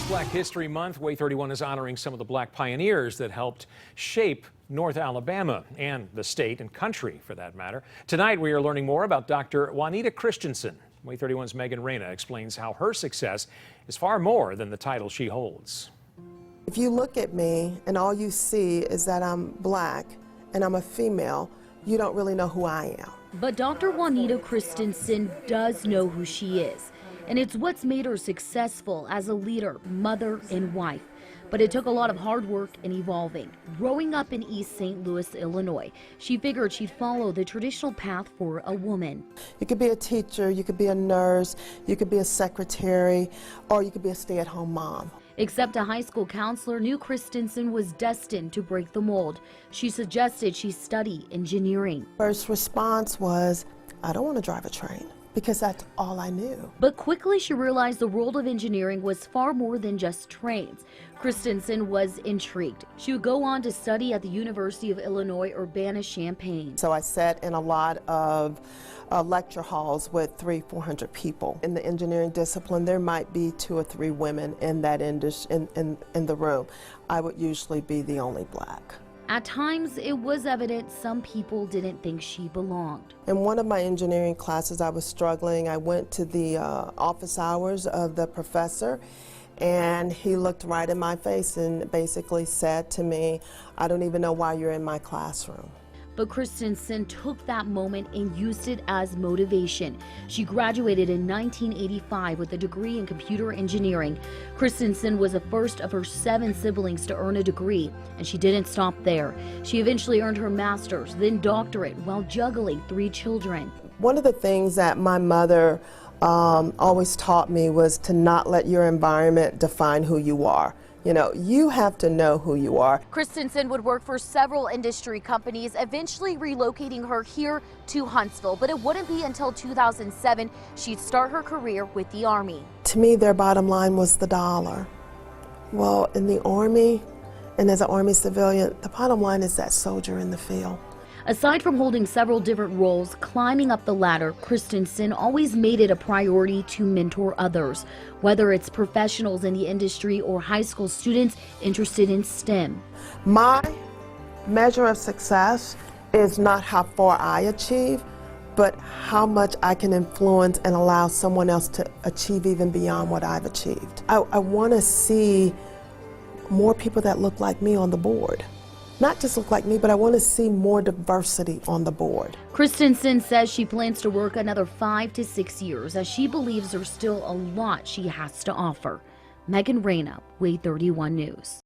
Black History Month, Way 31 is honoring some of the black pioneers that helped shape North Alabama and the state and country, for that matter. Tonight, we are learning more about Dr. Juanita Christensen. Way 31's Megan Reyna explains how her success is far more than the title she holds. If you look at me and all you see is that I'm black and I'm a female, you don't really know who I am. But Dr. Juanita Christensen does know who she is. And it's what's made her successful as a leader, mother, and wife. But it took a lot of hard work and evolving. Growing up in East St. Louis, Illinois, she figured she'd follow the traditional path for a woman. You could be a teacher, you could be a nurse, you could be a secretary, or you could be a stay-at-home mom. Except a high school counselor knew Christensen was destined to break the mold. She suggested she study engineering. First response was, I don't want to drive a train, because that's all I knew. But quickly she realized the world of engineering was far more than just trains. Christensen was intrigued. She would go on to study at the University of Illinois Urbana-Champaign. So I sat in a lot of lecture halls with 300-400 people. In the engineering discipline, there might be 2 or 3 women in that in the room. I would usually be the only black. At times, it was evident some people didn't think she belonged. In one of my engineering classes, I was struggling. I went to the office hours of the professor, and he looked right in my face and basically said to me, I don't even know why you're in my classroom. But Christensen took that moment and used it as motivation. She graduated in 1985 with a degree in computer engineering. Christensen was the first of her 7 siblings to earn a degree, and she didn't stop there. She eventually earned her master's, then doctorate, while juggling 3 children. One of the things that my mother always taught me was to not let your environment define who you are. You know, you have to know who you are. Christensen would work for several industry companies, eventually relocating her here to Huntsville. But it wouldn't be until 2007 she'd start her career with the Army. To me, their bottom line was the dollar. Well, in the Army, and as an Army civilian, the bottom line is that soldier in the field. Aside from holding several different roles, climbing up the ladder, Christensen always made it a priority to mentor others, whether it's professionals in the industry or high school students interested in STEM. My measure of success is not how far I achieve, but how much I can influence and allow someone else to achieve even beyond what I've achieved. I want to see more people that look like me on the board. Not just look like me, but I want to see more diversity on the board. Christensen says she plans to work another 5 to 6 years, as she believes there's still a lot she has to offer. Megan Reyna, Way 31 News.